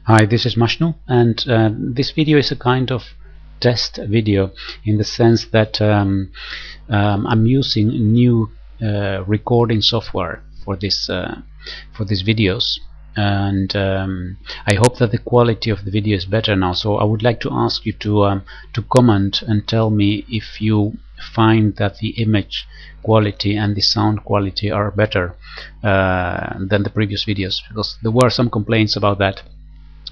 Hi, this is Mashnu, and this video is a kind of test video in the sense that I'm using new recording software for these videos, and I hope that the quality of the video is better now. So I would like to ask you to comment and tell me if you find that the image quality and the sound quality are better than the previous videos, because there were some complaints about that.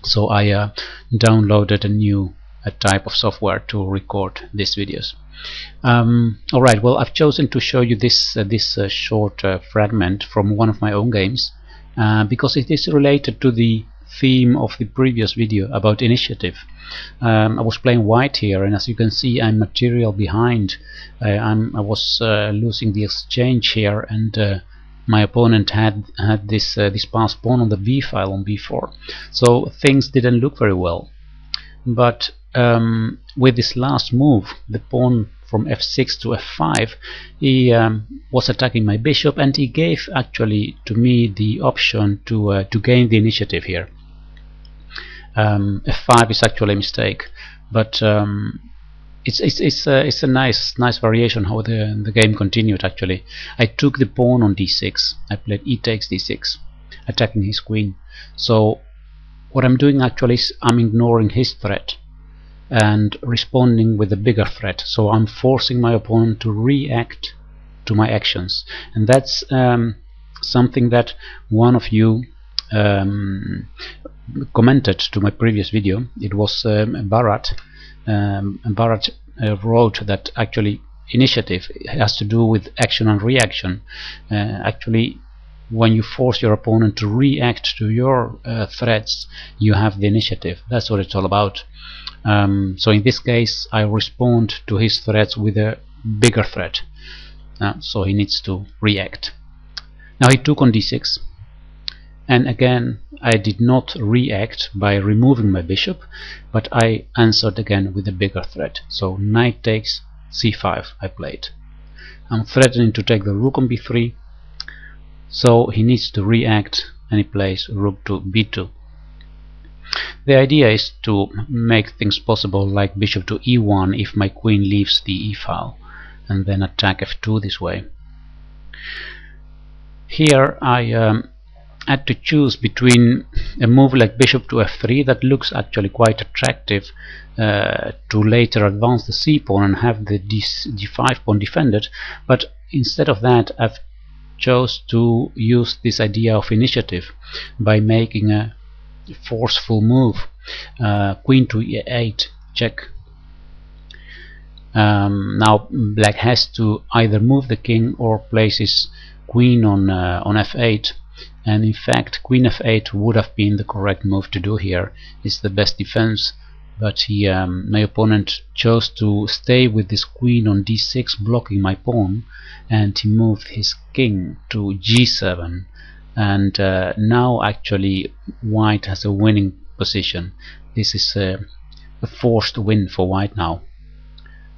So I downloaded a new type of software to record these videos. Alright, well, I've chosen to show you this short fragment from one of my own games because it is related to the theme of the previous video about initiative. I was playing white here, and as you can see, I'm material behind. I was losing the exchange here, and my opponent had this passed pawn on the b file on b4, so things didn't look very well. But with this last move, the pawn from f6 to f5, he was attacking my bishop, and he gave actually to me the option to gain the initiative here. F5 is actually a mistake, but it's a nice variation how the game continued. Actually, I took the pawn on d6. I played e takes d6, attacking his queen. So what I'm doing actually is I'm ignoring his threat and responding with a bigger threat. So I'm forcing my opponent to react to my actions, and that's something that one of you commented to my previous video. It was Bharat. Bharat wrote that actually initiative has to do with action and reaction. Actually, when you force your opponent to react to your threats, you have the initiative. That's what it's all about. So in this case, I respond to his threats with a bigger threat, so he needs to react. Now he took on d6, and again I did not react by removing my bishop, but I answered again with a bigger threat. So knight takes c5 I played. I'm threatening to take the rook on b3, so he needs to react, and he plays rook to b2. The idea is to make things possible, like bishop to e1 if my queen leaves the e file, and then attack f2 this way. Here I had to choose between a move like bishop to f3 that looks actually quite attractive to later advance the c pawn and have the d5 pawn defended, but instead of that I've chose to use this idea of initiative by making a forceful move, queen to e8 check. Now black has to either move the king or place his queen on f8, and in fact queen f8 would have been the correct move to do here. It's the best defense, but my opponent chose to stay with this queen on d6 blocking my pawn, and he moved his king to g7, and now actually white has a winning position. This is a forced win for white now.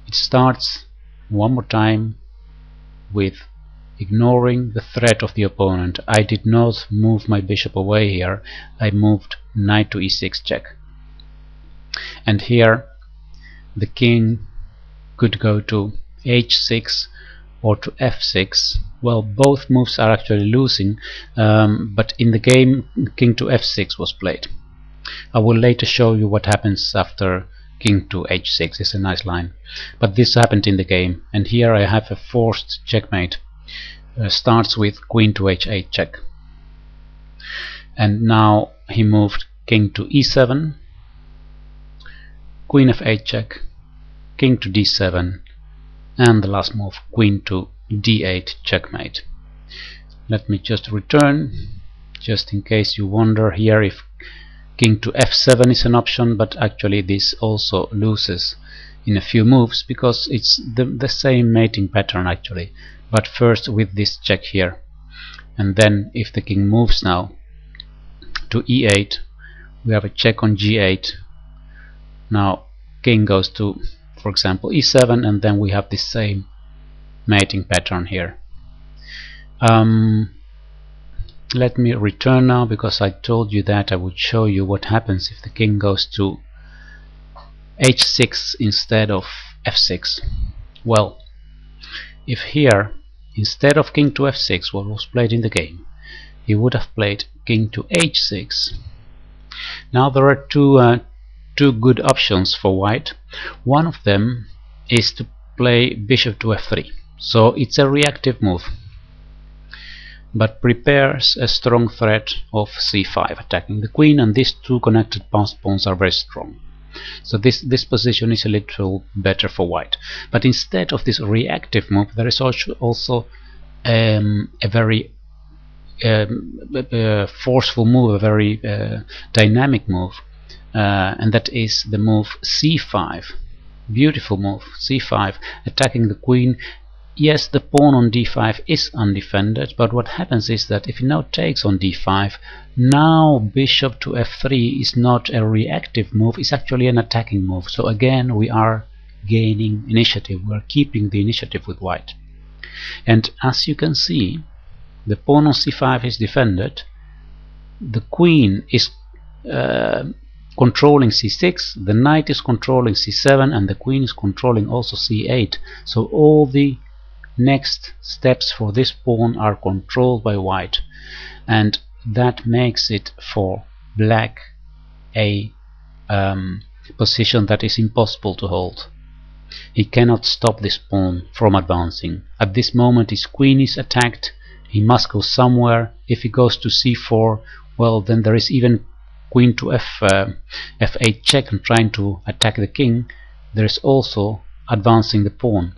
It starts one more time with ignoring the threat of the opponent. I did not move my bishop away here. I moved knight to e6 check, and here the king could go to h6 or to f6. Well, both moves are actually losing, but in the game king to f6 was played. I will later show you what happens after king to h6. It's a nice line, but this happened in the game, and here I have a forced checkmate. Starts with queen to h8 check, and now he moved king to e7, queen f8 check, king to d7, and the last move queen to d8 checkmate. Let me just return, just in case you wonder here if king to f7 is an option, but actually this also loses in a few moves because it's the same mating pattern actually, but first with this check here, and then if the king moves now to e8, we have a check on g8. Now king goes to, for example, e7, and then we have the same mating pattern here. let me return now, because I told you that I would show you what happens if the king goes to h6 instead of f6. Well, if here instead of king to f6 what was played in the game, he would have played king to h6. Now there are two good options for white. One of them is to play bishop to f3, so it's a reactive move, but prepares a strong threat of c5 attacking the queen, and these two connected passed pawns are very strong. So this position is a little better for white. But instead of this reactive move, there is also a very forceful move, a very dynamic move, and that is the move c5. Beautiful move, c5, attacking the queen. Yes, the pawn on d5 is undefended, but what happens is that if he now takes on d5, now bishop to f3 is not a reactive move, it's actually an attacking move. So again we are gaining initiative, we're keeping the initiative with white. And as you can see, the pawn on c5 is defended, the queen is controlling c6, the knight is controlling c7, and the queen is controlling also c8. So all the next steps for this pawn are controlled by white, and that makes it for black a position that is impossible to hold. He cannot stop this pawn from advancing. At this moment his queen is attacked, he must go somewhere. If he goes to c4, well, then there is even queen to f8 check and trying to attack the king. There is also advancing the pawn.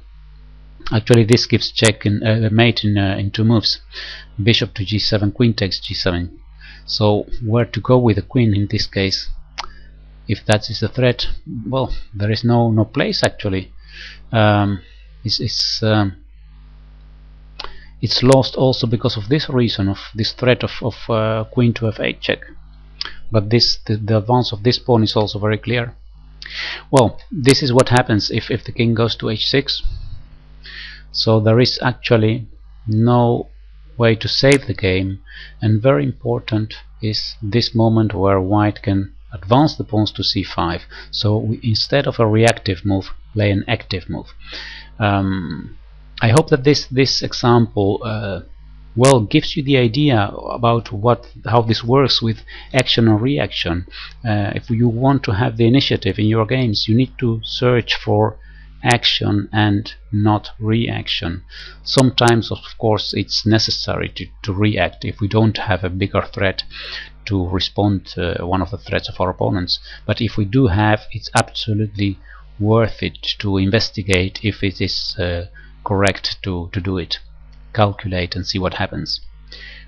Actually this gives check in mate in two moves. Bishop to g7, queen takes g7. So where to go with the queen in this case? If that is the threat, well, there is no place actually. It's lost also because of this reason, of this threat of queen to f8 check. But the advance of this pawn is also very clear. Well, this is what happens if the king goes to h6. So there is actually no way to save the game, and very important is this moment where white can advance the pawns to c5. So we, instead of a reactive move, play an active move. I hope that this example well gives you the idea about how this works with action and reaction. If you want to have the initiative in your games, you need to search for action and not reaction. Sometimes of course it's necessary to react if we don't have a bigger threat to respond to one of the threats of our opponents, but if we do have, it's absolutely worth it to investigate if it is correct to do it. Calculate and see what happens.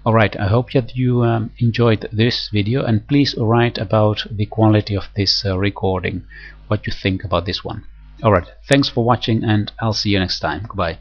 Alright, I hope that you enjoyed this video, and please write about the quality of this recording, what you think about this one. Alright, thanks for watching, and I'll see you next time. Goodbye.